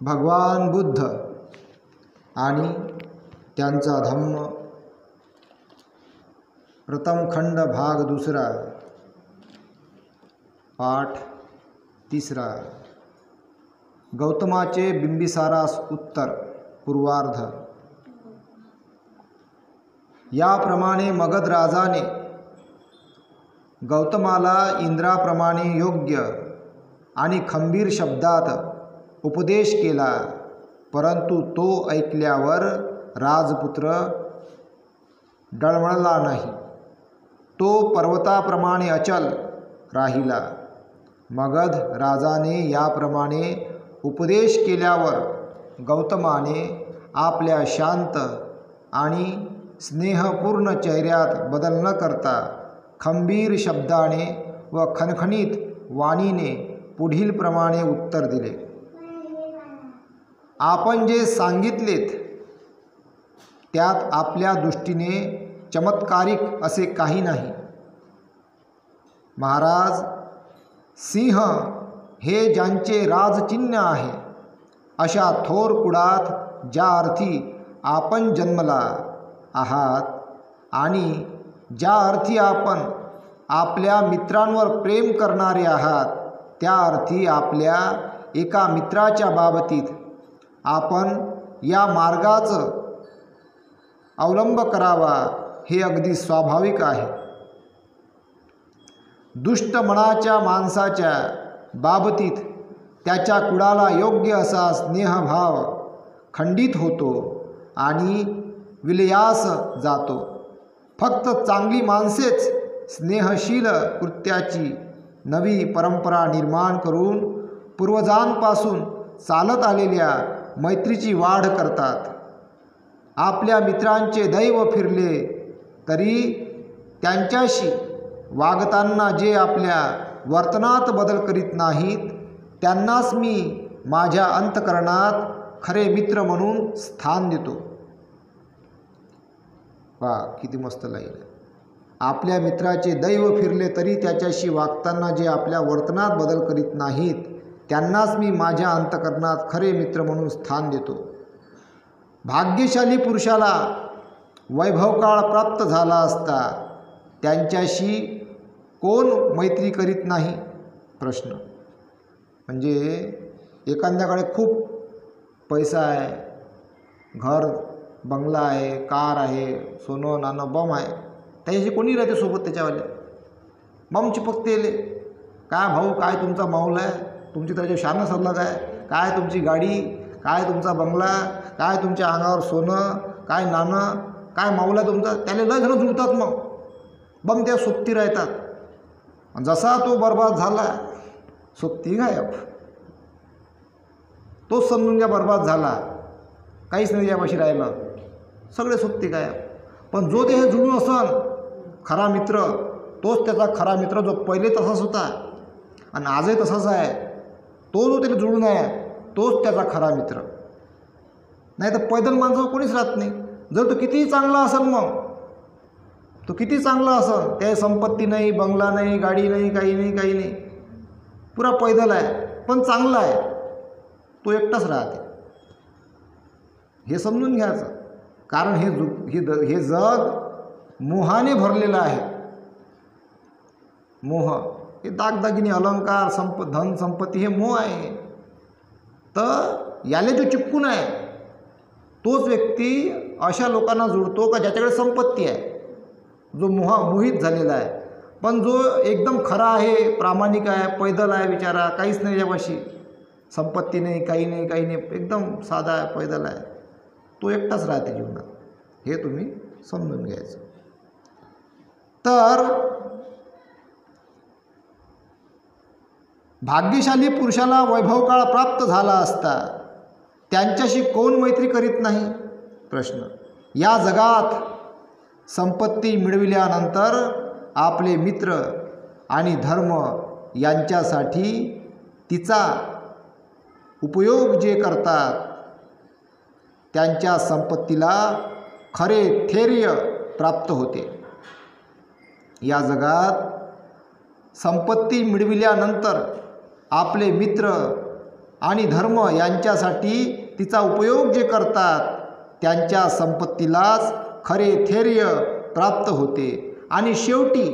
भगवान बुद्ध आणि त्यांचा धम्म, प्रथम खंड भाग दुसरा, पाठ तिसरा. गौतमाचे बिंबिसारास उत्तर, पूर्वार्ध. याप्रमाणे मगध राजाने गौतमाला इंद्राप्रमाणे योग्य आणि खंबीर शब्दात उपदेश केला, परंतु तो ऐकल्यावर राजपुत्र डळमळला नाही. तो पर्वताप्रमाणे अचल राहिला. मगध राजाने याप्रमाणे उपदेश केल्यावर गौतमाने आपल्या शांत आणि स्नेहपूर्ण चेहऱ्यात बदल न करता खंबीर शब्दाने व खणखणीत वाणीने पुढील प्रमाणे उत्तर दिले. आपण जे सांगितलेत त्यात आपल्या दृष्टीने चमत्कारिक असे काही नाही. महाराज, सिंह हे ज्यांचे राजचिन्ह आहे, अशा थोर कुळात ज्या अर्थी आपण जन्मला आहात आणि ज्या अर्थी आपण आपल्या मित्रांवर प्रेम करणारे आहात, त्या अर्थी आपल्या एका मित्राच्या बाबतीत आपण या मार्गाचं अवलंब करावा हे अगदी स्वाभाविक आहे. दुष्ट मनाच्या माणसाच्या बाबतीत त्याच्या कुळाला योग्य असा स्नेहभाव खंडित होतो आणि विलयास जातो. फक्त चांगली माणसेच स्नेहशील कृत्याची नवी परंपरा निर्माण करून पूर्वजांपासून चालत आलेल्या मैत्रीची वाढ करतात. आपल्या मित्रांचे दैव फिरले तरी त्यांच्याशी वागताना जे आपल्या वर्तनात बदल करीत नाहीत, त्यांनाच मी माझ्या अंतःकरणात खरे मित्र म्हणून स्थान देतो. वा, किती मस्त लाईन. आपल्या मित्राचे दैव फिरले तरी त्याच्याशी वागताना जे आपल्या वर्तनात बदल करीत नाहीत, त्यांनाच मी माझ्या अंतःकरणात खरे मित्र म्हणून स्थान देतो. भाग्यशाली पुरुषाला वैभवकाळ प्राप्त झाला असता त्यांच्याशी कोण मैत्री करीत नाही? प्रश्न. म्हणजे एखाद्याकडे खूप पैसा आहे, घर बंगला आहे, कार आहे, सोनं नाणं बम आहे, त्याच्याशी कोणी राहते सोबत? त्याच्यावाले बम चिपकतेले. काय भाऊ, काय तुमचा माऊल आहे, तुमची त्याच्या शान सल्लग आहे, काय तुमची गाडी, काय तुमचा बंगला, काय तुमच्या अंगावर सोनं, काय नाणं, काय माऊल आहे तुमचा? त्याला लय जण जुळतात, मग बम त्या सोबती राहतात. जसा तो बर्बाद झाला, सोबती गायब. तोच समजून घ्या बर्बाद झाला, काहीच नाही यापाशी राहिलं, सगळे सोबती गायब. पण जो ते हे जुळून असन खरा मित्र, तोच त्याचा खरा मित्र. जो पहिले तसाच होता आणि आजही तसाच आहे, तो जो त्याला जुळून आहे तोच त्याचा खरा मित्र. नाही तर पैदल माणसावर कोणीच राहत नाही. जर तो कितीही चांगला असेल, मग तो किती चांगला असेल, त्या संपत्ती नाही, बंगला नाही, गाडी नाही, काही नाही, काही नाही, पुरा पैदल आहे, पण चांगला आहे, तो एकटाच राहते. हे समजून घ्यायचं. कारण हे जग मोहाने भरलेलं आहे. मोह हे दागदागिने, अलंकार, धन संपत्ती हे मोह आहे. तर याले जो चिपकून आहे तोच व्यक्ती अशा लोकांना जुळतो का ज्याच्याकडे संपत्ती आहे, जो मोहित झालेला आहे. पण जो एकदम खरा आहे, प्रामाणिक आहे, पैदल आहे, बिचारा काहीच नाही त्यापाशी, संपत्ती नाही, काही नाही, काही नाही, एकदम साधा आहे, पैदल आहे, तो एकटाच राहते जीवनात. हे तुम्ही समजून घ्यायचं. तर भाग्यशाली पुरुषाला वैभवकाळ प्राप्त झाला असता त्यांच्याशी कोण मैत्री करीत नाही? प्रश्न. या जगात संपत्ती मिळविल्यानंतर आपले मित्र आणि धर्म यांच्यासाठी तिचा उपयोग जे करतात, त्यांच्या संपत्तीला खरे धैर्य प्राप्त होते. या जगात संपत्ती मिळविल्यानंतर आपले मित्र आणि धर्म यांच्यासाठी तिचा उपयोग जे करतात त्यांच्या संपत्तीलाच खरे धैर्य प्राप्त होते आणि शेवटी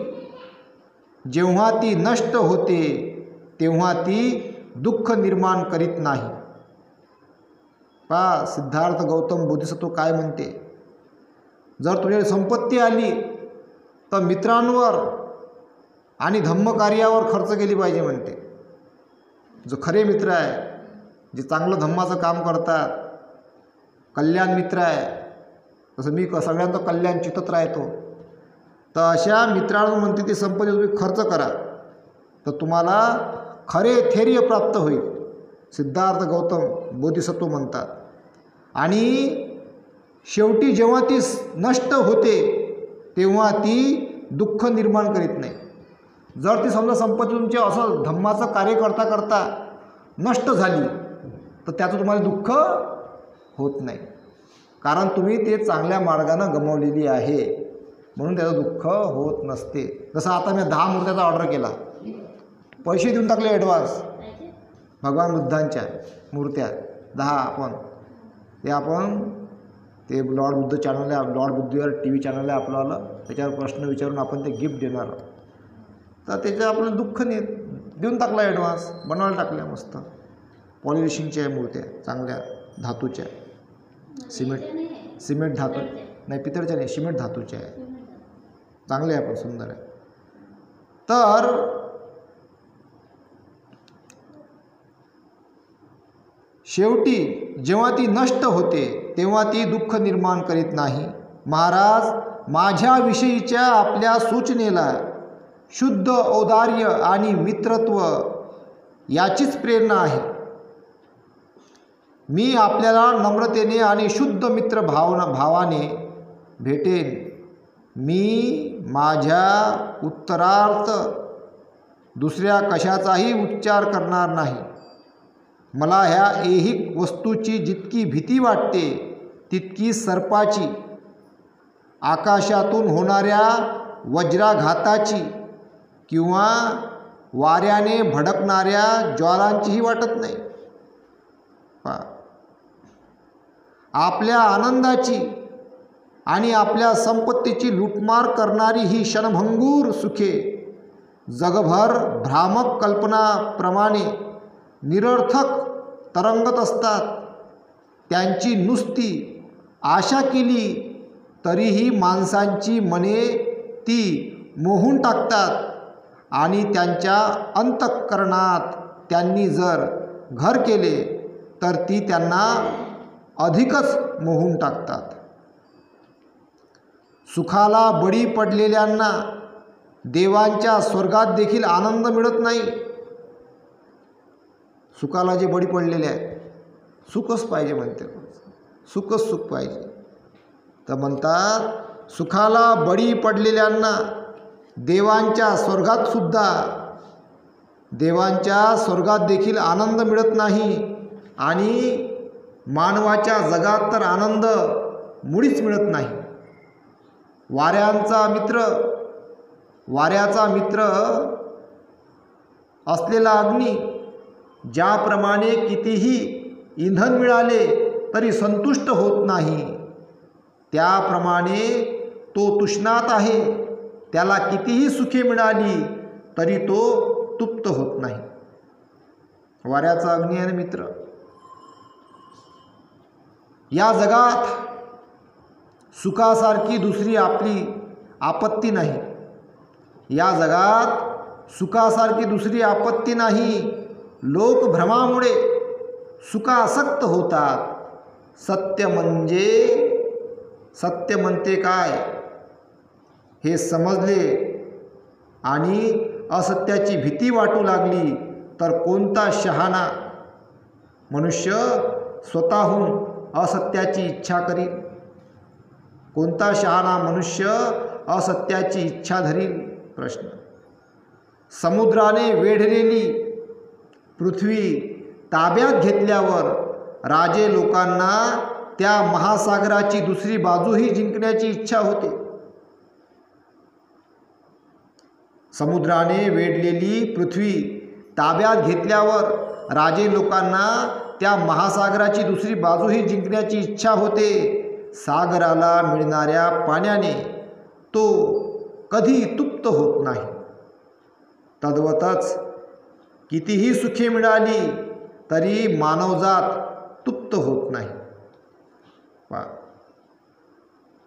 जेव्हा ती नष्ट होते तेव्हा ती दुःख निर्माण करीत नाही. पहा सिद्धार्थ गौतम बोधिसत्व काय म्हणते, जर तुझ्याकडे संपत्ती आली तर मित्रांवर आणि धम्मकार्यावर खर्च केली पाहिजे म्हणते. जो खरे मित्र आहे, जे चांगलं धम्माचं काम करतात, कल्याण मित्र आहे, जसं मी सगळ्यांचं कल्याण चितत राहतो, तर अशा मित्रांवर म्हणते ती संपत्ती तुम्ही खर्च करा तर तुम्हाला खरे धैर्य प्राप्त होईल, सिद्धार्थ गौतम बोधिसत्व म्हणतात. आणि शेवटी जेव्हा ती नष्ट होते तेव्हा ती दुःख निर्माण करीत नाही. जर ती समजा संपत्ती तुमची असं धम्माचं कार्य करता करता नष्ट झाली तर त्याचं तुम्हाला दुःख होत नाही, कारण तुम्ही ते चांगल्या मार्गानं गमावलेली आहे, म्हणून त्याचं दुःख होत नसते. जसं आता मी 10 मूर्त्याचा ऑर्डर केला, पैसे देऊन टाकले ॲडव्हान्स, भगवान बुद्धांच्या मूर्त्या 10 आपण ते लॉर्ड बुद्ध चॅनल आहे, लॉर्ड बुद्धवर टी व्ही चॅनल आहे आपलं, त्याच्यावर प्रश्न विचारून आपण ते गिफ्ट देणार, तर त्याचं आपलं दुःख नाही, देऊन टाकला ॲडव्हान्स, बनवायला टाकल्या मस्त पॉलिशिंगच्या मूर्त्या, चांगल्या धातूच्या, सिमेंट धातू नाही, पितळच्या नाही, सिमेंट धातूच्या आहे, चांगले आहे पण सुंदर आहे. तर शेवटी जेव्हा ती नष्ट होते तेव्हा ती दुःख निर्माण करीत नाही. महाराज माझ्याविषयीच्या आपल्या सूचनेला शुद्ध औदार्य आणि मित्रत्व याचीच प्रेरणा आहे. मी आपल्याला नम्रतेने आणि शुद्ध मित्र भावाने भेटेन. मी माझ्या उत्तरार्थ दुसऱ्या कशाचाही उच्चार करणार नाही. मला ह्या ऐहिक वस्तूची जितकी भीती वाटते तितकी सर्पाची, आकाशातून होणाऱ्या वज्राघाताची किंवा वाऱ्याने भडकणाऱ्या ज्वालांचीही वाटत नाही. आपल्या आनंदाची आणि आपल्या संपत्तीची लूटमार करणारी ही क्षणभंगूर सुखे जगभर भ्रामक कल्पनाप्रमाणे निरर्थक तरंगत असतात. त्यांची नुसती आशा केली तरीही माणसांची मने ती मोहून टाकतात आणि त्यांच्या अंतःकरणात त्यांनी जर घर केले तर ती त्यांना अधिकच मोहून टाकतात. सुखाला बळी पडलेल्यांना देवांच्या स्वर्गात देखील आनंद मिळत नाही. सुखाला जे बळी पडलेले आहेत, सुखच पाहिजे म्हणते, सुखच सुख पाहिजे, तर म्हणतात सुखाला बळी पडलेल्यांना देवांच्या स्वर्गात देखील आनंद मिळत नाही आणि मानवाच्या जगात तर आनंद मुळीच मिळत नाही. वाऱ्याचा मित्र असलेला अग्नी ज्याप्रमाणे कितीही इंधन मिळाले तरी संतुष्ट होत नाही, त्याप्रमाणे तो तृष्णात आहे. त्याला कितीही सुखे मिळाली तरी तो तृप्त होत नाही. वाऱ्याचा अग्नी आणि मित्र. या जगात सुखासारखी दुसरी आपली आपत्ती नाही. या जगात सुखासारखी दुसरी आपत्ती नाही. लोक भ्रमामुळे सुखासक्त होतात. सत्य म्हणते काय हे समजले आणि असत्याची भीती वाटू लागली तर कोणता शहाणा मनुष्य स्वतःहून असत्याची इच्छा करील? कोणता शहाणा मनुष्य असत्याची इच्छा धरील? प्रश्न. समुद्राने वेढलेली पृथ्वी ताब्यात घेतल्यावर राजे लोकांना त्या महासागराची दुसरी बाजूही जिंकण्याची इच्छा होते. समुद्राने वेढलेली पृथ्वी ताब्यात घेतल्यावर राजे लोकांना त्या महासागराची दुसरी बाजूही जिंकण्याची इच्छा होते. सागराला मिळणाऱ्या पाण्याने तो कधी तृप्त होत नाही. तद्वतच कितीही सुखे मिळाली तरी मानवजात तृप्त होत नाही.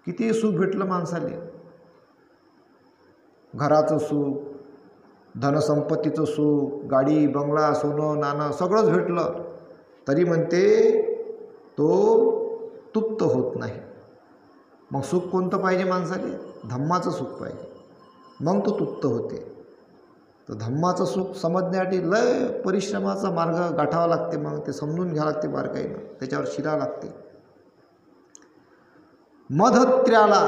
किती सुख भेटलं माणसाले, घराचं सुख, धनसंपत्तीचं सुख, गाडी बंगला, सोनं नाणं सगळंच भेटलं तरी म्हणते तो तृप्त होत नाही. मग सुख कोणतं पाहिजे माणसाले? धम्माचं सुख पाहिजे, मग तो तृप्त होते. तर धम्माचं सुख समजण्यासाठी लय परिश्रमाचा मार्ग गाठावा लागते. मग ते समजून घ्यावं लागते बारकाईनं, त्याच्यावर शिरावं लागते. मधत्र्याला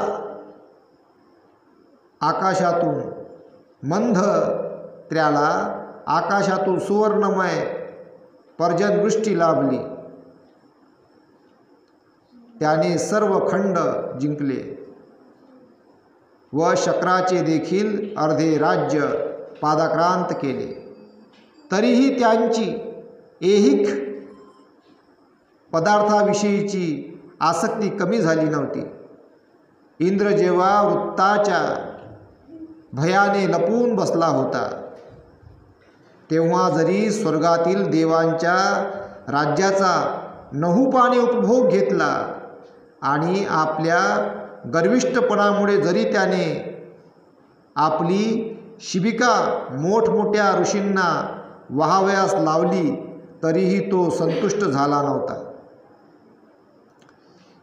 आकाशातून, मंधत्र्याला आकाशातून सुवर्णमय पर्जन्यवृष्टी लाभली. त्याने सर्व खंड जिंकले व शक्राचे देखील अर्धे राज्य पादाक्रांत केले. तरीही त्यांची ऐहिक पदार्थाविषयीची आसक्ती कमी झाली नव्हती. इंद्र जेव्हा वृत्ताच्या भयाने लपून बसला होता तेव्हा जरी स्वर्गातील देवांच्या राज्याचा नहुपाने उपभोग घेतला आणि आपल्या गर्विष्ठपणामुळे जरी त्याने आपली शिबिका मोठमोठ्या ऋषींना वाहावयास लावली तरीही तो संतुष्ट झाला नव्हता.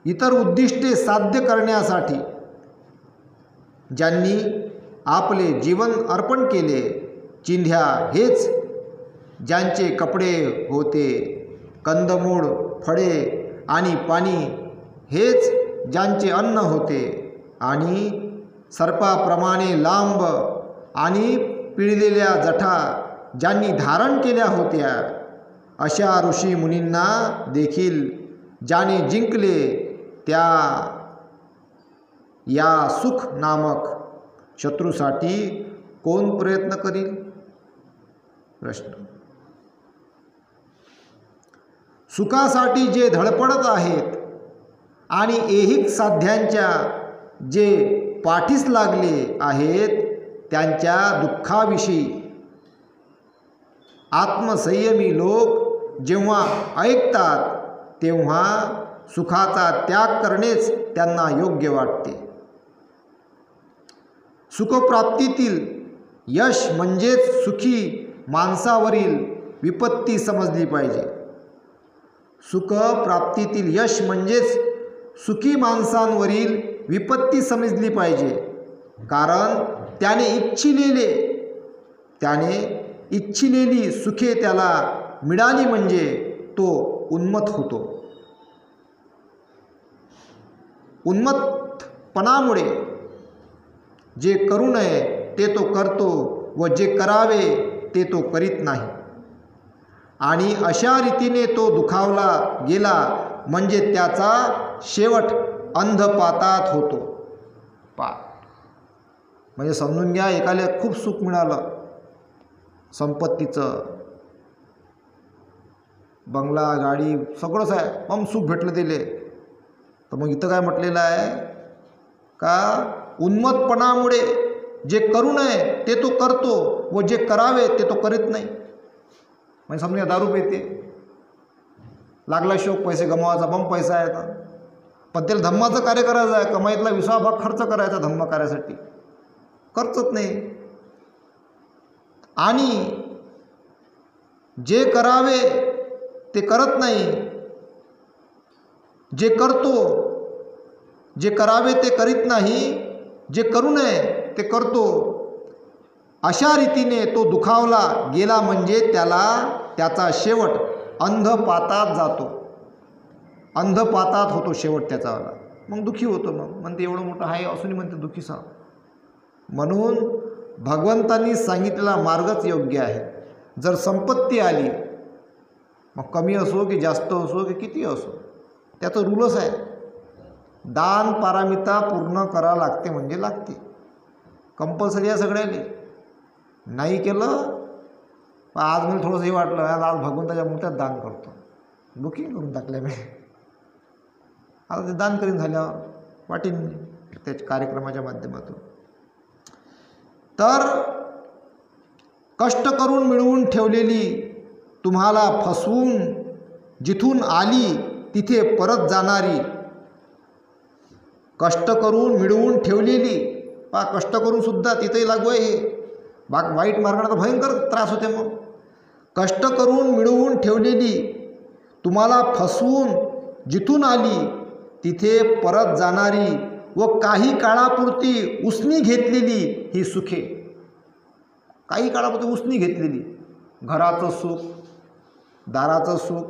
इतर उद्दिष्टे साध्य करण्यासाठी ज्यांनी आपले जीवन अर्पण केले, चिंध्या हेच ज्यांचे कपडे होते, कंदमूळ, फळे आणि पाणी हेच ज्यांचे अन्न होते आणि सर्पाप्रमाणे लांब आणि पिळलेल्या जठा ज्यांनी धारण केल्या होत्या, अशा ऋषी मुनींना देखील ज्याने जिंकले त्या या सुख नामक शत्रूसाठी कोण प्रयत्न करील? प्रश्न. सुखासाठी जे धडपडत आहेत आणि ऐहिक साध्यांच्या जे पाठीस लागले आहेत त्यांच्या दुःखाविषयी आत्मसंयमी लोक जेव्हा ऐकतात तेव्हा सुखाचा त्याग करणेच त्यांना योग्य वाटते. सुखप्राप्तीतील यश म्हणजेच सुखी माणसावरील विपत्ती समजली पाहिजे. सुखप्राप्तीतील यश म्हणजेच सुखी माणसांवरील विपत्ती समजली पाहिजे. कारण त्याने इच्छिलेली सुखे त्याला मिळाली म्हणजे तो उन्मत्त होतो. उन्मत्तपणामुळे जे करू नये ते तो करतो व जे करावे ते तो करीत नाही आणि अशा रीतीने तो दुखावला गेला म्हणजे त्याचा शेवट अंधपातात होतो. म्हणजे समजून घ्या, एकाला खूप सुख मिळालं, संपत्तीचं, बंगला, गाडी सगळंच आहे, मग सुख भेटलं दिले. तर मग इथं काय म्हटलेलं आहे का उन्मत्तपणामुळे जे करू नये ते तो करतो व जे करावे ते तो करीत नाही. म्हणजे समजा दारू पिते, लागला शोक, पैसे गमवायचा, मग पैसा आहे तर पण त्याला धम्माचं कार्य करायचं आहे, कमाईतला 20 भाग खर्च करायचा धम्म कार्यासाठी, करतच नाही. आणि जे करावे ते करत नाही, जे करतो, जे करावे ते करीत नाही, जे करू नये ते करतो. अशा रीतीने तो दुखावला गेला म्हणजे त्याचा शेवट अंधपातात जातो, अंधपातात होतो शेवट त्याचावाला. मग दुःखी होतो. मग म्हणते एवढं मोठं आहे असूनही म्हणते दुःखी सा. म्हणून भगवंतांनी सांगितलेला मार्गच योग्य आहे. जर संपत्ती आली, मग कमी असो की जास्त असो की किती असो, त्याचं रूलच आहे, दान पारमिता पूर्ण करा लागते म्हणजे लागते, कंपल्सरी आहे सगळ्याले. नाही केलं पण आज मला थोडंसं हे वाटलं, आज भगवंताच्या मूर्त्यात दान करतो, बुकिंग करून टाकल्या मी. आता ते दान करीन झाल्यावर वाटीन त्याच्या कार्यक्रमाच्या माध्यमातून. तर कष्ट करून मिळवून ठेवलेली, तुम्हाला फसवून जिथून आली तिथे परत जाणारी, कष्ट करून मिळवून ठेवलेली, कष्ट करून सुद्धा तिथेही लागू आहे हे. वाईट मार्गाने तर भयंकर त्रास होते. मग कष्ट करून मिळवून ठेवलेली, तुम्हाला फसवून जिथून आली तिथे परत जाणारी व काही काळापुरती उसनी घेतलेली ही सुखे. काही काळापुरती उसनी घेतलेली, घराचं सुख, दाराचं सुख,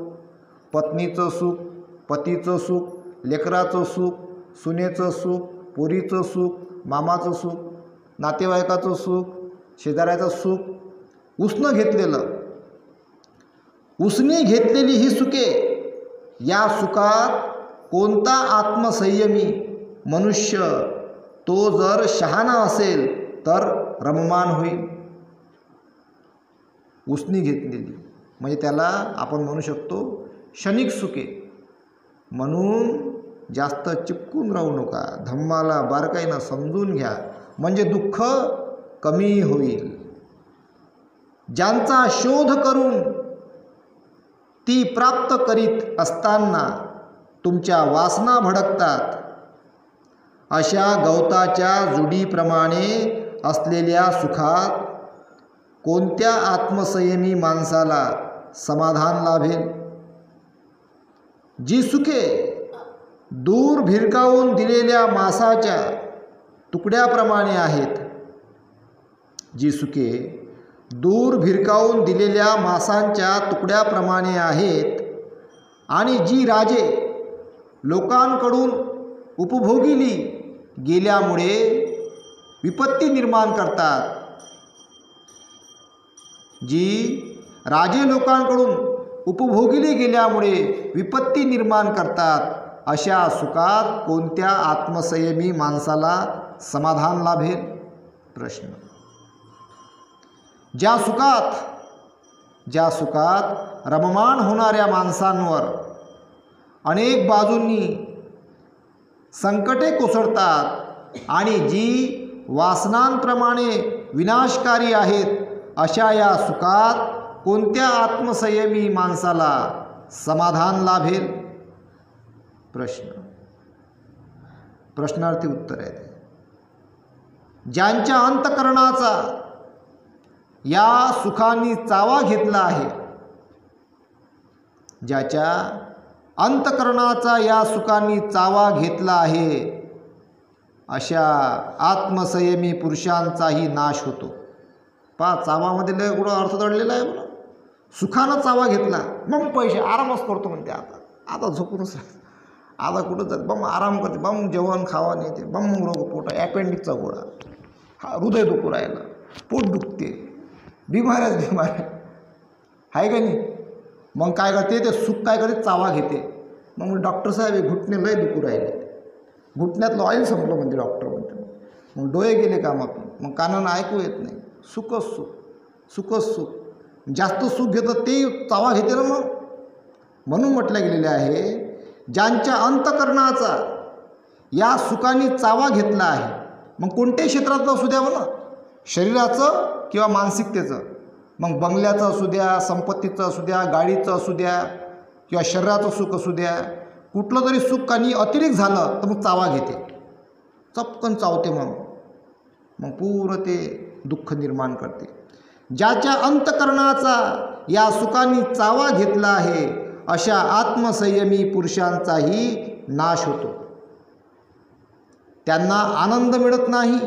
पत्नीचं सुख, पतीचं सुख, लेकराचं सुख, सुनेचं सुख, पोरीचं सुख, मामाचं सुख, नातेवाईकाचं सुख, शेजाऱ्याचं सुख, उसनं घेतलेलं, उसनी घेतलेली ही सुखे. या सुखात कोणता आत्मसंयमी मनुष्य, तो जर शहाणा असेल तर रममान होईल. उसनी घेतलेली म्हणजे त्याला आपण म्हणू शकतो क्षणिक सुखे. म्हणून जास्त चिपकून राहू नका, धम्माला बारकाईनं समजून घ्या, म्हणजे दुःख कमी होईल. ज्यांचा शोध करून ती प्राप्त करीत असताना तुमच्या वासना भडकतात, अशा गवताच्या जुडीप्रमाणे असलेल्या सुखात कोणत्या आत्मसंयमी माणसाला समाधान लाभेल. जी सुखे दूर भिरकावून दिलेल्या मांसाच्या तुकड्याप्रमाणे आहेत, जी सुखे दूर भिरकावून दिलेल्या मांसाच्या तुकड्याप्रमाणे आहेत, आणि जी राजे लोकांकडून उपभोगिली गेल्यामुळे विपत्ती निर्माण करतात, जी राजे लोकांकडून उपभोगिली गेल्यामुळे विपत्ती निर्माण करतात, अशा सुखात कोणत्या आत्मसंयमी माणसाला समाधान लाभेल. प्रश्न. ज्या सुखात रममाण होणाऱ्या माणसांवर अनेक बाजूंनी संकटे कोसळतात आणि जी वासनांप्रमाणे विनाशकारी आहेत, अशा या सुखात कोणत्या आत्मसंयमी माणसाला समाधान लाभेल. प्रश्न. प्रश्नार्थी उत्तर आहे. ज्यांच्या अंतःकरणाचा या सुखांनी चावा घेतला आहे, ज्याच्या अंतःकरणाचा या सुखांनी चावा घेतला आहे, अशा आत्मसंयमी पुरुषांचाही नाश होतो. चावामध्ये लय कुठं अर्थ दडलेला आहे. बघा, सुखानं चावा घेतला, मग पैसे आरामच करतो म्हणते. आता झोपूनच आता कुठं जात, बम आराम करते, बम जेवण खावा नेते, बम रोग पोटा, ॲपेंडिक्सचा गोळा, हृदय दुखू राहिलं, पोट दुखते, बिमाऱ्याच बिमाऱ्या आहे का नाही. मग काय करते ते सुख, काय करते चावा घेते. मग डॉक्टर साहेब हे घुटणे लय दुखू राहिले, घुटण्यातलं ऑइल संपलं म्हणते डॉक्टर म्हणते. मग डोळे गेले कामातून, मग कानानं ऐकू येत नाही. सुखच सुख, सुखच सुख, जास्त सुख घेतं ते चावा घेते ना. मग म्हणून म्हटलं गेलेले आहे, ज्यांच्या अंतःकरणाचा या सुखांनी चावा घेतला आहे, मग कोणत्याही क्षेत्रातलं असू द्या म्हणा, शरीराचं किंवा मानसिकतेचं, मग बंगल्याचं असू द्या, संपत्तीचं असू द्या, गाडीचं असू द्या, किंवा शरीराचं सुख असू द्या, कुठलं तरी सुख काही अतिरिक्त झालं तर मग चावा घेते, चपकन चावते. मग पूर्ण ते दुःख निर्माण करते. ज्याच्या अंतःकरणाचा या सुखांनी चावा घेतला आहे, अशा आत्मसंयमी पुरुषांचाही नाश होतो. त्यांना आनंद मिळत नाही.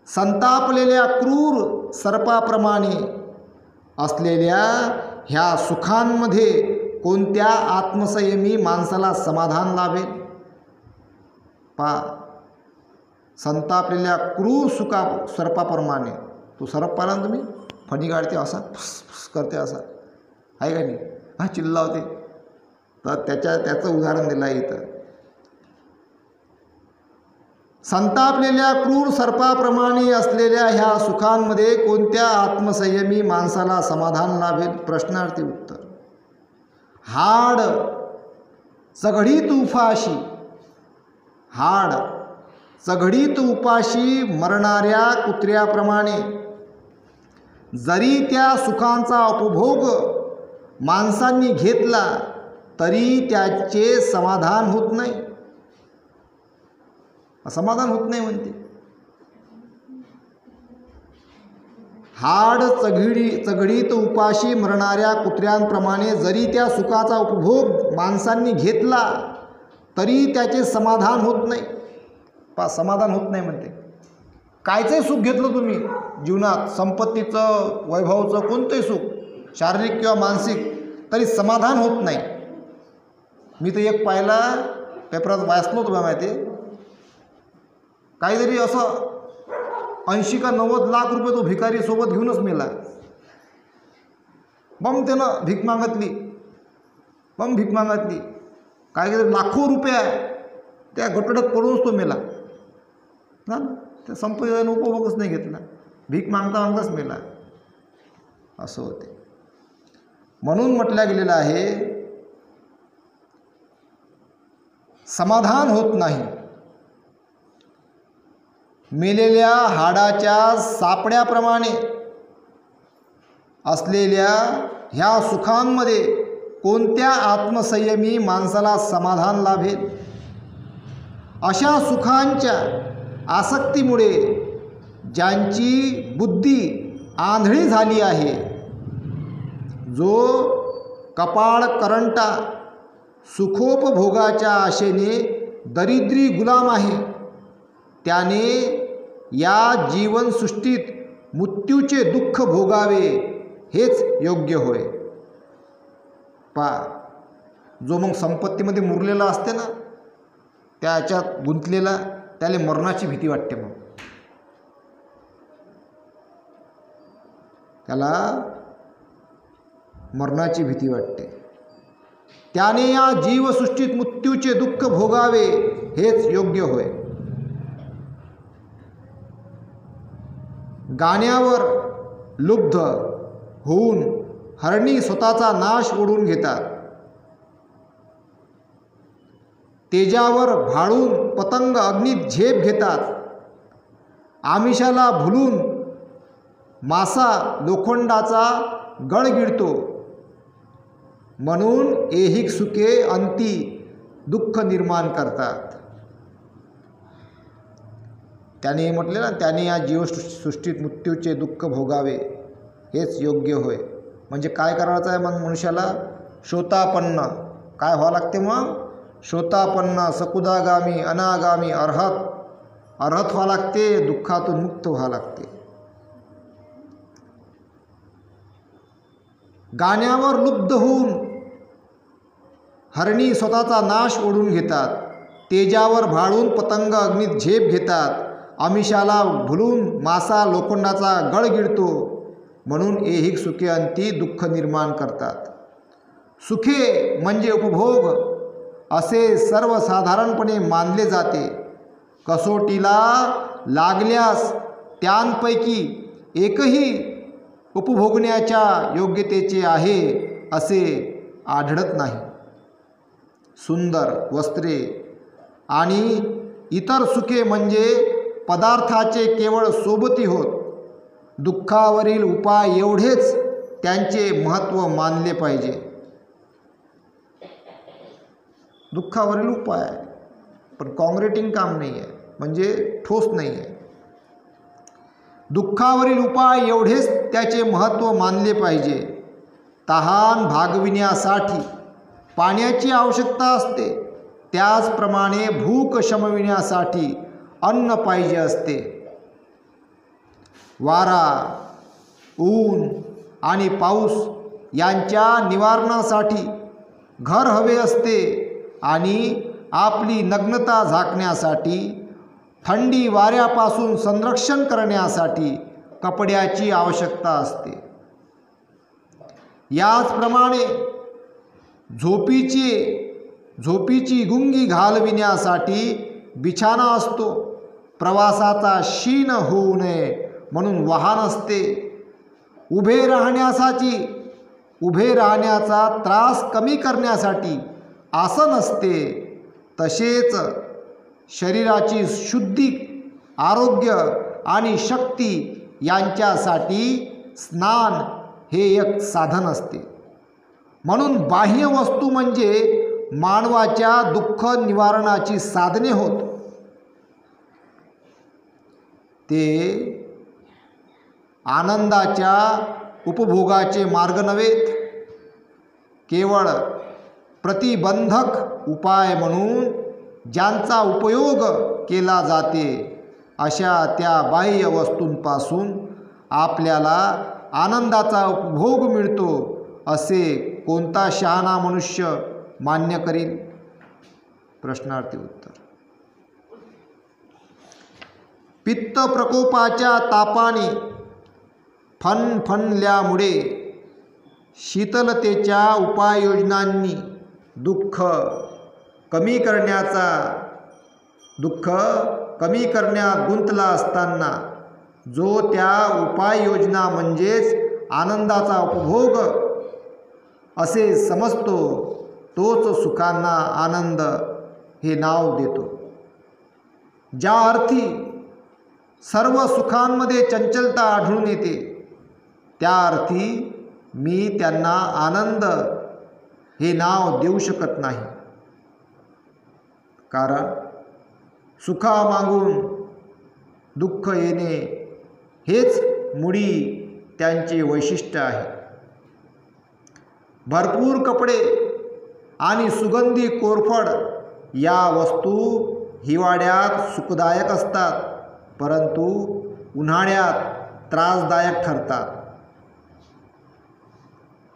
संतापलेल्या क्रूर सर्पाप्रमाणे असलेल्या ह्या सुखांमध्ये कोणत्या आत्मसंयमी माणसाला समाधान लाभेल. संतापलेल्या क्रूर सर्पाप्रमाणे, तो सर्प पाहिला ना तुम्ही, फणी काढते असा, फुस करते असा, आहे का नाही, चिल्लावते. तर त्याचं उदाहरण दिलं आहे इथं. संतापलेल्या क्रूर सर्पाप्रमाणे असलेल्या ह्या सुखांमध्ये कोणत्या आत्मसंयमी माणसाला समाधान लाभेल? प्रश्नार्थी उत्तर. हाड चघळीत उपाशी, हाड चघळीत उपाशी मरणाऱ्या कुत्र्याप्रमाणे जरी त्या सुखांचा उपभोग माणसांनी घेतला तरी त्याचे समाधान होत नाही. समाधान होत नाही म्हणते. हाड चघळीत उपाशी मरणाऱ्या कुत्र्यांप्रमाणे जरी त्या सुखाचा उपभोग माणसांनी घेतला तरी त्याचे समाधान होत नाही. समाधान होत नाही म्हणते. कायचंही सुख घेतलं तुम्ही जीवनात, संपत्तीचं, वैभवाचं, कोणतंही सुख, शारीरिक किंवा मानसिक, तरी समाधान होत नाही. मी तर एक पाहिला, पेपरात वाचलो तुला माहिती आहे, काहीतरी असं 80 का 90 लाख रुपये तो भिकारी सोबत घेऊनच मेला. त्यानं भीक मागितली, भीक मागितली, काहीतरी लाखो रुपये त्या गटोड्यात पडूनच तो मेला ना. त्या संपत्तीचा उपभोगच नाही घेतला, भीक मागता मागताच मेला. असं होते. म्हणून म्हटलं गेलेलं आहे, समाधान होत नाही. मेलेल्या हाडाच्या सापड्याप्रमाणे असलेल्या ह्या सुखांमध्ये कोणत्या आत्मसंयमी माणसाला समाधान लाभेल? अशा सुखांच्या आसक्तीमुळे ज्यांची बुद्धी आंधळी झाली आहे, जो कपाळ करंटा सुखोपभोगाच्या आशेने दरिद्री गुलाम आहे, त्याने या जीवनसृष्टीत मृत्यूचे दुःख भोगावे हेच योग्य होय. जो मग संपत्तीमध्ये मुरलेला असते ना, त्याच्यात गुंतलेला, त्याला मरणाची भीती वाटते. मग त्याला मरणाची भीती वाटते. त्याने या जीवसृष्टीत मृत्यूचे दुःख भोगावे हेच योग्य होय. गाण्यावर लुब्ध होऊन हरणी स्वतःचा नाश ओढून घेतात. तेजावर भाळून पतंग अग्नीत झेप घेतात. आमिषाला भुलून मासा लोखंडाचा गळ गिळतो. म्हणून ऐहिक सुखे अंती दुःख निर्माण करतात. त्याने म्हटले ना, त्याने या जीवसृष्टीत मृत्यूचे दुःख भोगावे हेच योग्य होय. म्हणजे काय करायचं आहे मग मनुष्याला? शोतापन्न. काय व्हावं लागते मग? शोतापन्न, सकुदागामी, अनागामी, अर्हत व्हावं लागते, दुःखातून मुक्त व्हावं लागते. गाण्यावर लुब्ध होऊन हरणी स्वतःचा नाश ओढून घेतात. तेजावर भाळून पतंग अग्नीत झेप घेतात. आमिषाला भुलून मासा लोखंडाचा गळ गिळतो. म्हणून ऐहिक सुखे अंती दुःख निर्माण करतात. सुखे म्हणजे उपभोग असे सर्वसाधारणपणे मानले जाते. कसोटीला लागल्यास त्यांपैकी एकही उपभोगण्याच्या योग्यतेचे आहे असे आढळत नाही. सुंदर वस्त्रे आणि इतर सुखे म्हणजे पदार्थाचे केवळ सोबती होत. दुःखावरील उपाय एवढेच त्यांचे महत्त्व मानले पाहिजे. दुःखावरील उपाय, पण कॉन्क्रीटिंग काम नाही आहे, म्हणजे ठोस नाही आहे. दुःखावरील उपाय एवढेच त्याचे महत्त्व मानले पाहिजे. तहान भागविण्यासाठी पाण्याची आवश्यकता असते, त्याचप्रमाणे भूक शमविण्यासाठी अन्न पाहिजे असते. वारा, ऊन आणि पाऊस यांच्या निवारणासाठी घर हवे असते आणि आपली नग्नता झाकण्यासाठी, थंडी वाऱ्यापासून संरक्षण करण्यासाठी कपड्याची आवश्यकता असते. याचप्रमाणे झोपीची गुंगी घालविण्यासाठी बिछाना असतो प्रवासाचा शीण होऊ नये म्हणून वाहन असते. उभे राहण्याचा त्रास कमी करण्यासाठी आसन असते. तसेच शरीराची शुद्धी, आरोग्य आणि शक्ती यांच्यासाठी स्नान हे एक साधन असते. म्हणून बाह्य वस्तू म्हणजे मानवाच्या दुःख निवारणाची साधने होत. ते आनंदाच्या उपभोगाचे मार्ग नव्हेत. केवळ प्रतिबंधक उपाय म्हणून ज्यांचा उपयोग केला जाते अशा त्या बाह्य वस्तूंपासून आपल्याला आनंदाचा उपभोग मिळतो असे कोणता शहाणा मनुष्य मान्य करील? प्रश्नार्थी उत्तर. पित्त प्रकोपाच्या तापाने फणफणल्यामुळे शीतलतेच्या उपाययोजनांनी दुःख कमी करण्यात गुंतला असताना जो त्या उपाययोजना म्हणजेच आनंदाचा उपभोग असे समजतो तोच सुखांना आनंद हे नाव देतो. ज्या अर्थी सर्व सुखांमध्ये चंचलता आढळून येते त्या अर्थी मी त्यांना आनंद हे नाव देऊ शकत नाही. कारण सुखामागून दुःख येणे हेच मुळी त्यांचे वैशिष्ट्य आहे. भरपूर कपडे आणि सुगंधी कोरफड या वस्तू हिवाळ्यात सुखदायक असतात, परंतु उन्हाळ्यात त्रासदायक ठरतात.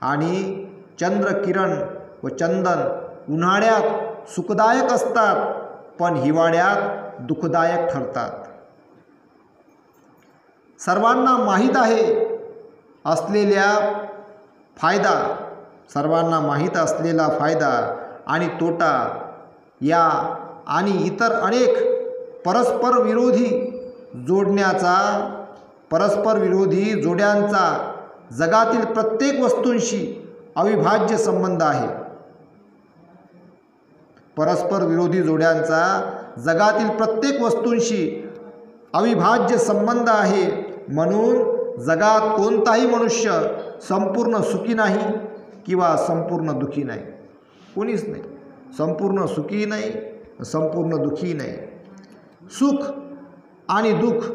आणि चंद्रकिरण व चंदन उन्हाळ्यात सुखदायक असतात पण हिवाळ्यात दुःखदायक ठरतात. सर्वांना माहीत असलेला फायदा आणि तोटा या आणि इतर अनेक परस्पर विरोधी जोड्यांचा जगातील प्रत्येक वस्तूंशी अविभाज्य संबंध आहे. परस्पर विरोधी जोड्यांचा जगातील प्रत्येक वस्तूंशी अविभाज्य संबंध आहे. म्हणून जगात कोणताही मनुष्य संपूर्ण सुखी नाही किंवा संपूर्ण दुःखी नाही. कोणीच नाही. संपूर्ण सुखी नाही, संपूर्ण दुःखी नाही. सुख आणि दुःख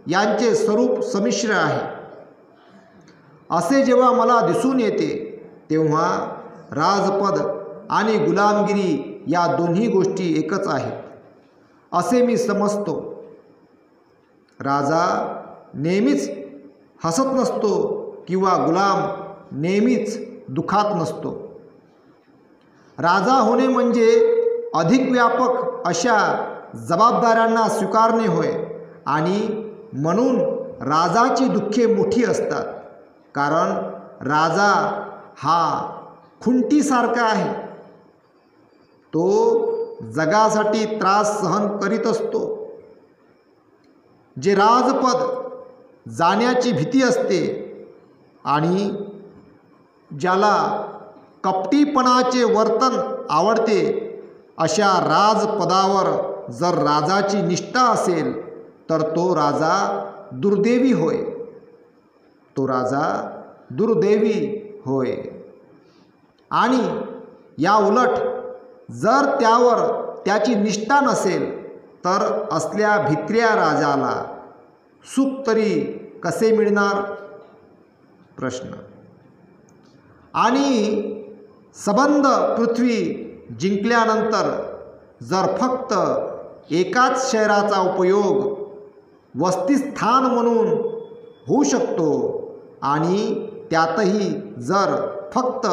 यांचे स्वरूप संमिश्र आहे असे जेव्हा मला दिसून येते तेव्हा राजपद आणि गुलामगिरी या दोन्ही गोष्टी एकच आहेत असे मी समजतो. राजा नेहमीच हसत नसतो किंवा गुलाम नेहमीच दुःखात नसतो. राजा होणे म्हणजे अधिक व्यापक अशा जबाबदाऱ्यांना स्वीकारणे होय. आणि म्हणून राजाची दुःखे मोठी असतात. कारण राजा हा खुंटीसारखा आहे. तो जगासाठी त्रास सहन करीत असतो. जे राजपद जाण्याची भीती असते आणि ज्याला कपटीपणाचे वर्तन आवडते अशा राजपदावर जर राजाची निष्ठा असेल तर तो राजा दुर्दैवी होय. आणि या उलट जर त्यावर त्याची निष्ठा नसेल तर असल्या भित्र्या राजाला सुख तरी कसे मिळणार? प्रश्न. आणि सबंध पृथ्वी जिंकल्यानंतर जर फक्त एकाच शहराचा उपयोग वसतिस्थान म्हणून होऊ शकतो आणि त्यातही जर फक्त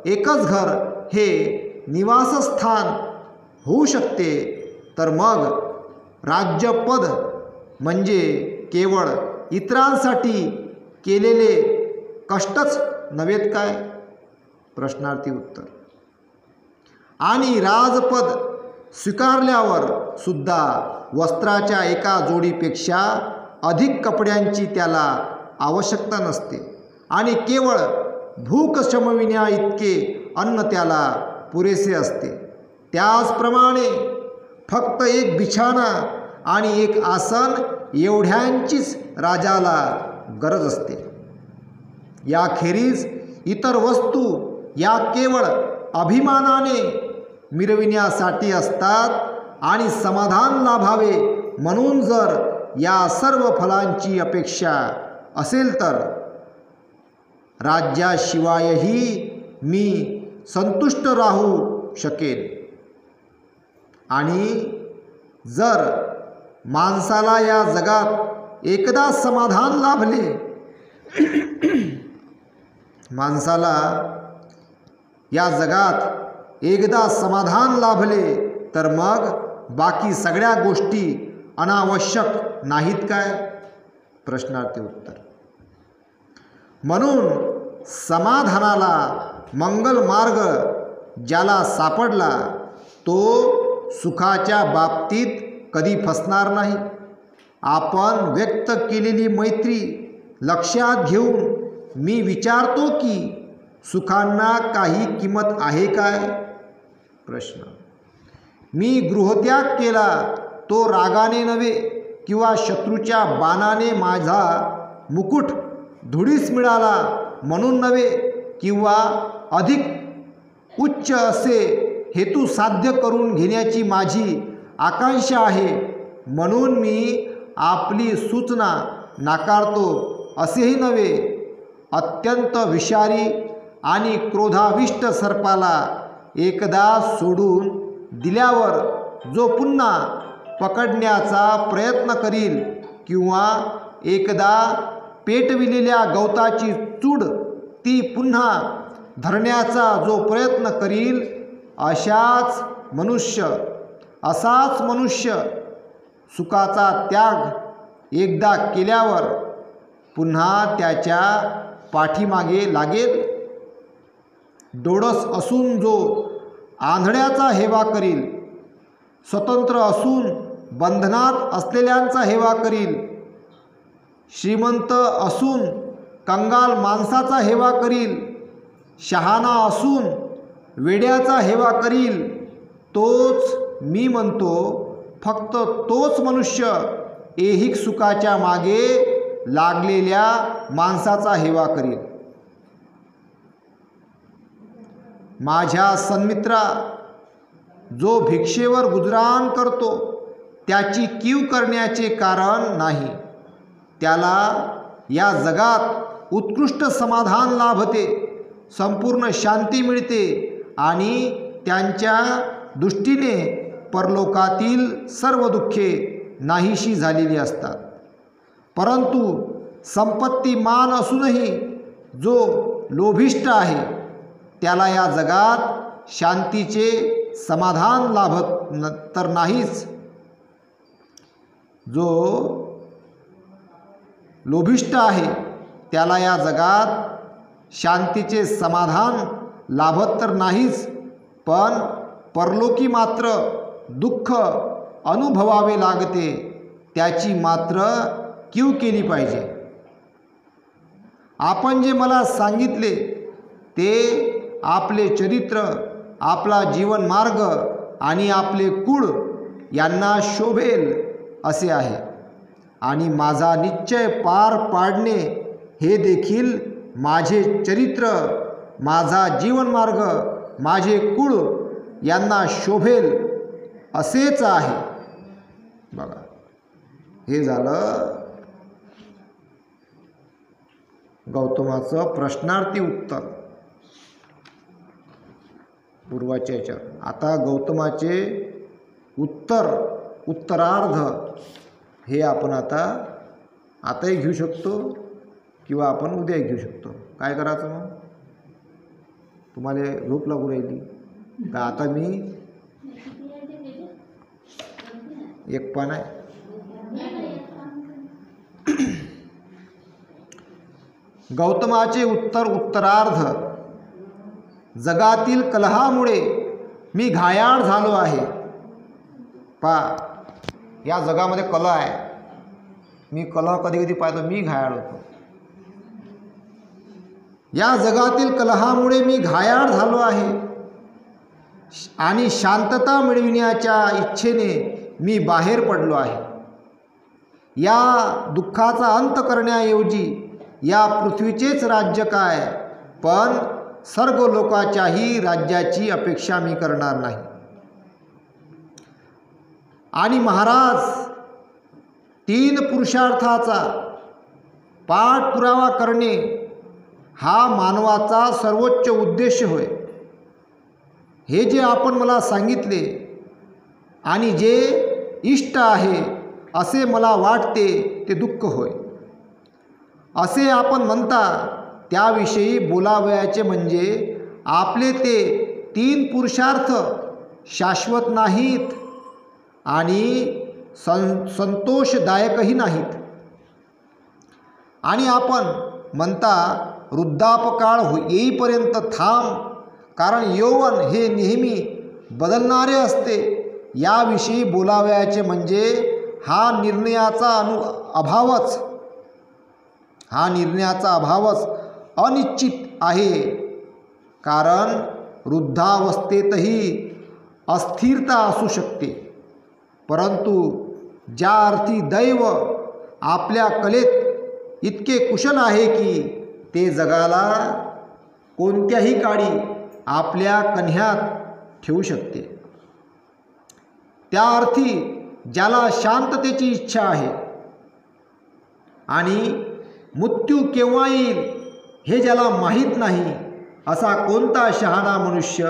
एकच घर हे निवासस्थान होऊ शकते तर मग राज्यपद म्हणजे केवळ इतरांसाठी केलेले कष्टच नव्हेत काय? प्रश्नार्थी उत्तर. आणि राजपद स्वीकारल्यावर सुद्धा वस्त्राच्या एका जोडीपेक्षा अधिक कपड्यांची त्याला आवश्यकता नसते आणि केवळ भूक शमविण्या इतके अन्न त्याला पुरेसे असते. त्याचप्रमाणे फक्त एक बिछाना आणि एक आसन एवढ्यांचीच राजाला गरज असते. याखेरीज इतर वस्तू या केवळ अभिमानाने मिरविण्यासाठी असतात आणि समाधान लाभावे म्हणून जर या सर्व फलांची अपेक्षा असेल तर राज्याशिवायही मी संतुष्ट राहू शकेन. आणि जर माणसाला या जगात एकदा समाधान लाभले, माणसाला या जगात एकदा समाधान लाभले तर मग बाकी सगळ्या गोष्टी अनावश्यक नाहीत काय? प्रश्नार्थी उत्तर. म्हणून समाधानाला मंगल मार्ग ज्याला सापडला तो सुखाच्या बाबतीत कधी फसणार नाही. आपण व्यक्त केलेली मैत्री लक्षात घेऊन मी विचारतो की सुखांना काही किंमत आहे काय? प्रश्न. मी गृहत्याग केला तो रागाने नव्हे किंवा शत्रूच्या बाणाने माझा मुकुट धुळीस मिळाला म्हणून नव्हे किंवा अधिक उच्च असे हेतू साध्य करून घेण्याची माझी आकांक्षा आहे म्हणून मी आपली सूचना नाकारतो असेही नव्हे. अत्यंत विषारी आणि क्रोधाविष्ट सर्पाला एकदा सोडून दिल्यावर जो पुन्हा पकडण्याचा प्रयत्न करील किंवा एकदा पेटविलेल्या गवताची चूड ती पुन्हा धरण्याचा जो प्रयत्न करील असाच मनुष्य सुखाचा त्याग एकदा केल्यावर पुन्हा त्याच्या पाठीमागे लागेल. डोळस असून जो आंधळ्याचा हेवा करील, स्वतंत्र असून बंधनात असलेल्यांचा हेवा करील, श्रीमंत असून कंगाल माणसाचा हेवा करील, शहाणा असून वेड्याचा हेवा करील, तोच मी म्हणतो फक्त तोच मनुष्य ऐहिक सुखाच्या मागे लागलेल्या माणसाचा हेवा करील. माझ्या सन्मित्रा, जो भिक्षेवर गुजराण करतो त्याची कीव करण्याचे कारण नाही. त्याला या जगात उत्कृष्ट समाधान लाभते, संपूर्ण शांती मिळते आणि त्यांच्या दृष्टीने परलोकातील सर्व दुःखे नाहीशी झालेली असतात. परंतु संपत्तीमान असूनही जो लोभिष्ट आहे त्याला या जगात शांतीचे समाधान लाभत तर नाहीच. जो लोभिष्ट आहे त्याला या जगात शांतीचे समाधान लाभत तर नाहीच, पण परलोकी मात्र दुःख अनुभवावे लागते, त्याची मात्र कीव केली पाहिजे. आपण जे मला सांगितले ते आपले चरित्र, आपला जीवनमार्ग आणि आपले कुळ यांना शोभेल असे आहे आणि माझा निश्चय पार पाडणे हे देखील माझे चरित्र, माझा जीवनमार्ग, माझे कुळ यांना शोभेल असेच आहे. बघा, हे झालं गौतमाचं प्रश्नार्थी उत्तर पूर्वाच्या याच्यावर. आता गौतमाचे उत्तरार्ध हे आपण आताही घेऊ शकतो किंवा आपण उद्याही घेऊ शकतो. काय करायचं मग? तुम्हाला झोप लागू राहिली का? आता मी एक पान आहे. गौतमाचे उत्तरार्ध. जगातील कलहामुळे मी घायाळ झालो आहे. या जगामध्ये कलह आहे. मी कलह कधी कधी पाहतो, मी घायाळ होतो. या जगातील कलहामुळे मी घायाळ झालो आहे आणि शांतता मिळविण्याच्या इच्छेने मी बाहेर पडलो आहे. या दुःखाचा अंत करण्याऐवजी या पृथ्वीचेच राज्य काय, पण सर्व लोकांच्याही राज्याची अपेक्षा मी करणार नाही. आणि महाराज, 3 पुरुषार्थाचा पाठपुरावा करणे हा मानवाचा सर्वोच्च उद्देश होय. हे जे आपण मला सांगितले आणि जे इष्ट आहे असे मला वाटते ते दुःख होय. असे आपण म्हणता त्याविषयी बोलावयाचे म्हणजे आपले ते 3 पुरुषार्थ शाश्वत नाहीत आणि संतोषदायकही नाहीत. आणि आपण म्हणता वृद्धापकाळ येईपर्यंत थांब, कारण यौवन हे नेहमी बदलणारे असते. याविषयी बोलावयाचे म्हणजे हा निर्णयाचा अभावच अनिश्चित आहे. कारण वृद्धावस्थेतही अस्थिरता असू शकते, परंतु ज्या अर्थी दैव आपल्या कलेत इतके कुशल आहे की ते जगाला कोणत्याही काळी आपल्या कण्यात ठेवू शकते, त्या अर्थी ज्याला शांततेची इच्छा आहे आणि मृत्यू केव्हा येईल हे ज्याला माहीत नाही, असा कोणता शहाणा मनुष्य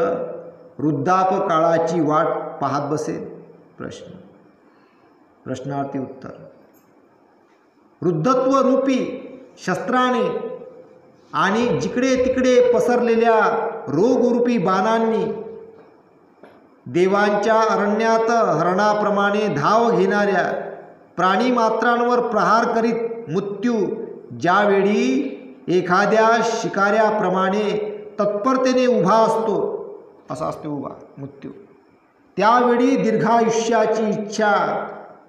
वृद्धापकाळाची वाट पाहत बसेल? प्रश्नार्थी उत्तर. वृद्धत्व रूपी शस्त्राने आणि जिकडे तिकडे पसरलेल्या रोगरूपी बाणांनी देवांच्या अरण्यात हरणाप्रमाणे धाव घेणाऱ्या प्राणीमात्रांवर प्रहार करीत मृत्यू ज्यावेळी एखाद्या शिकाऱ्याप्रमाणे तत्परतेने उभा असतो, असा असतो उभा मृत्यू, त्यावेळी दीर्घायुष्याची इच्छा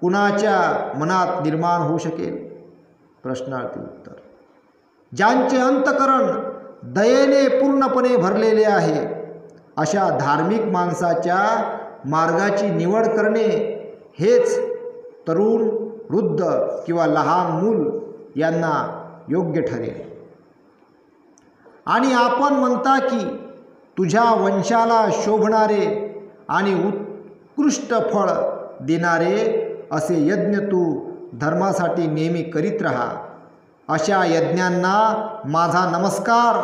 कुणाच्या मनात निर्माण होऊ शकेल? प्रश्नार्थी उत्तर. ज्यांचे अंतकरण दयेने पूर्णपणे भरलेले आहे अशा धार्मिक माणसाच्या मार्गाची निवड करणे हेच तरुण, वृद्ध किंवा लहान मूल यांना योग्य ठरेल. आणि आपण म्हणता की तुझ्या वंशाला शोभणारे आणि उत्कृष्ट फळ देणारे असे यज्ञ तू धर्मासाठी नेहमी करीत राहा. अशा यज्ञांना माझा नमस्कार.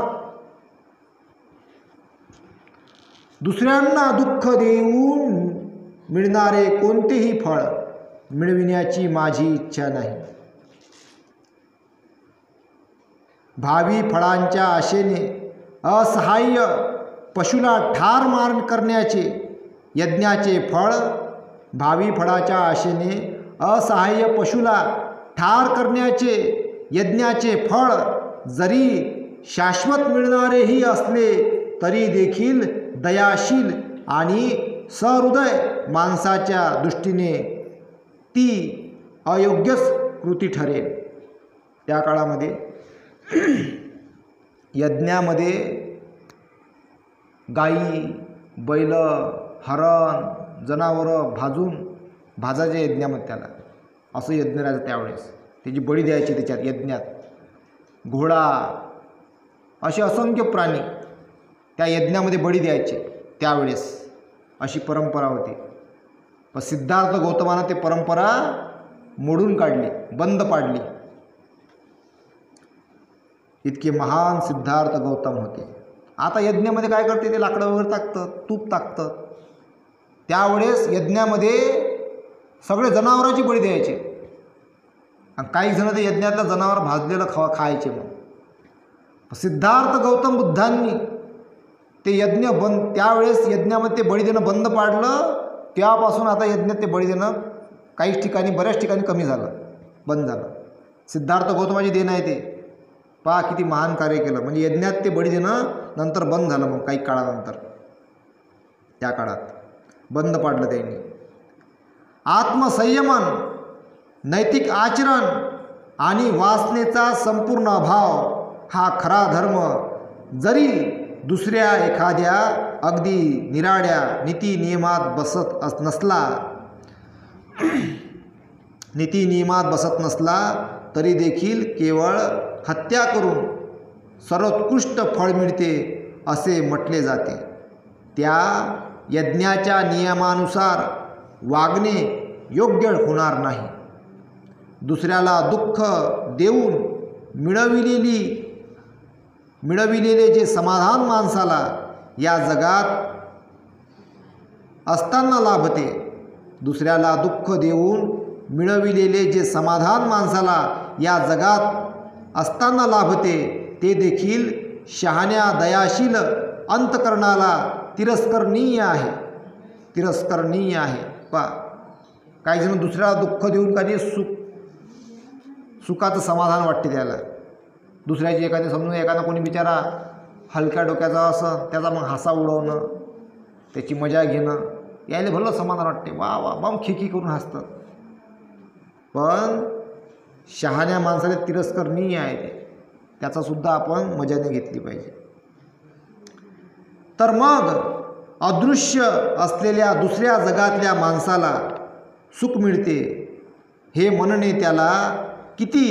दुसऱ्यांना दुःख देऊन मिळणारे कोणतेही फळ मिळविण्याची माझी इच्छा नाही. भावी फळांच्या आशेने असहाय्य पशुला ठार करण्याचे यज्ञाचे फळ, भावी फळाच्या आशेने असहाय्य पशुला ठार करण्याचे यज्ञाचे फळ जरी शाश्वत मिळणारेही असले तरी देखील दयाशील आणि सहृदय माणसाच्या दृष्टीने ती अयोग्यच कृती ठरेल. त्या काळामध्ये यज्ञामध्ये गाई, बैल, हरण, जनावरं भाजायचे यज्ञामध्ये, त्याला असं यज्ञ राहायचं त्यावेळेस. त्याची बळी द्यायची त्याच्यात यज्ञात. घोडा, असे असंख्य प्राणी त्या यज्ञामध्ये बळी द्यायचे त्यावेळेस, अशी परंपरा होती. पण सिद्धार्थ गौतमानं ते परंपरा मोडून काढली, बंद पाडली. इतके महान सिद्धार्थ गौतम होते. आता यज्ञामध्ये काय करते, ते लाकडं वगैरे टाकतं, तूप टाकतं. त्यावेळेस यज्ञामध्ये सगळे जनावरांची बळी द्यायचे. आणि काही जण ते यज्ञातलं जनावर भाजलेलं खायचे. मग सिद्धार्थ गौतम बुद्धांनी ते यज्ञ त्यावेळेस यज्ञामध्ये ते बळी देणं बंद पाडलं. तेव्हापासून आता यज्ञात ते बळी देणं काही ठिकाणी, बऱ्याच ठिकाणी कमी झालं, बंद झालं. सिद्धार्थ गौतमाची देण आहे ते. पहा किती महान कार्य केलं. म्हणजे यज्ञात ते बळी देणं नंतर बंद झालं. मग काही काळानंतर, त्या काळात बंद पाडलं त्यांनी. आत्मसंयमन, नैतिक आचरण आणि वासनेचा संपूर्ण अभाव हा खरा धर्म जरी दुसऱ्या एखाद्या अगदी निराळ्या नीती नियमात बसत नसला तरी देखील केवळ हत्या करून सर्वोत्कृष्ट फळ मिळते असे म्हटले जाते. त्या यज्ञाच्या नियमानुसार वागणे योग्य होणार नाही. दुसऱ्याला दुःख देऊन मिळविलेले जे समाधान माणसाला या जगात असताना लाभते, दुसऱ्याला दुःख देऊन मिळविलेले जे समाधान माणसाला या जगात असताना लाभते ते देखील शहाण्या दयाशील अंतकरणाला तिरस्करणीय आहे. काही जण दुसऱ्याला दुःख देऊन काही सुखाचं समाधान वाटते त्याला. दुसऱ्याची एखादी समजून एखादा कोणी बिचारा हलक्या डोक्याचा असं त्याचा मग हासा उडवणं, त्याची मजा घेणं, यायला भलं समाधान वाटते. वा वा बम खिकी करून हसतात. पण शहाण्या माणसाला तिरस्करणीय आहे ते, त्याचासुद्धा आपण मजाने घेतली पाहिजे. तर मग अदृश्य असलेल्या दुसऱ्या जगातल्या माणसाला सुख मिळते हे म्हणणे त्याला किती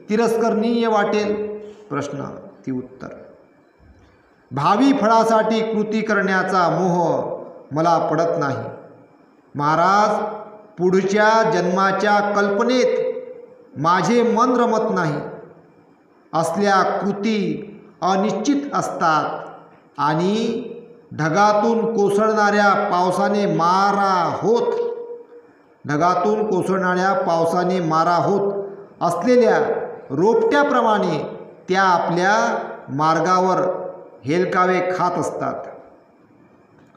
तिरस्करणीय वाटेल? प्रश्न ती उत्तर. भावी फळासाठी कृती करण्याचा मोह मला पडत नाही. महाराज, पुढच्या जन्माच्या कल्पनेत माझे मन रमत नाही. असल्या कृती अनिश्चित असतात आणि ढगातून कोसळणाऱ्या पावसाने मारा होत असलेल्या रोपट्याप्रमाणे त्या आपल्या मार्गावर हेलकावे खात असतात.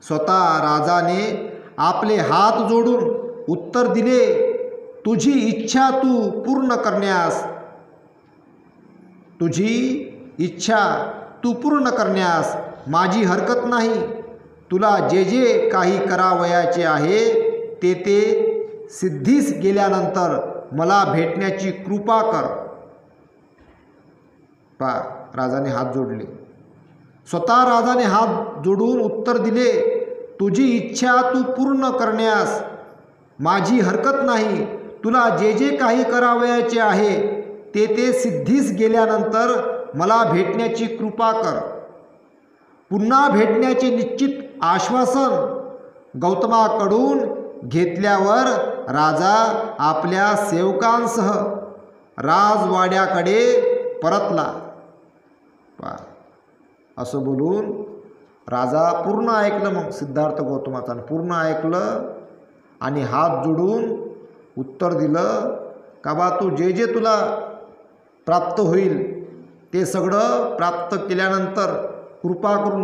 स्वतः राजाने आपले हात जोडून उत्तर दिले, तुझी इच्छा तू पूर्ण करण्यास माझी हरकत नाही. तुला जे जे काही करावयाचे आहे ते सिद्धीस गेल्यानंतर मला भेटण्याची कृपा कर. राजाने हात जोडले. स्वतः राजाने हात जोडून उत्तर दिले, तुझी इच्छा तू पूर्ण करण्यास माझी हरकत नाही. तुला जे जे काही करावयाचे आहे ते सिद्धीस गेल्यानंतर मला भेटण्याची कृपा कर. पुन्हा भेटण्याचे निश्चित आश्वासन गौतमाकडून घेतल्यावर राजा आपल्या सेवकांसह राजवाड्याकडे परतला. असं बोलून राजा पूर्ण ऐकलं. मग सिद्धार्थ गौतमाचा पूर्ण ऐकलं आणि हात जोडून उत्तर दिलं का बा तू जे जे तुला प्राप्त होईल ते सगळं प्राप्त केल्यानंतर कृपा करून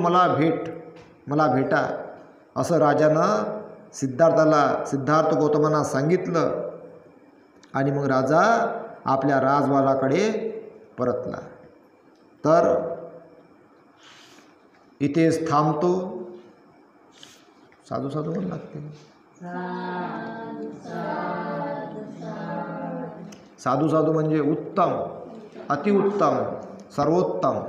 मला भेटा असं राजानं सिद्धार्थ गौतमांना सांगितलं. आणि मग राजा आपल्या राजवाड्याकडे परतला. तर इथेच थांबतो. साधू साधू पण लागते. साधू साधू म्हणजे उत्तम, अतिउत्तम, सर्वोत्तम.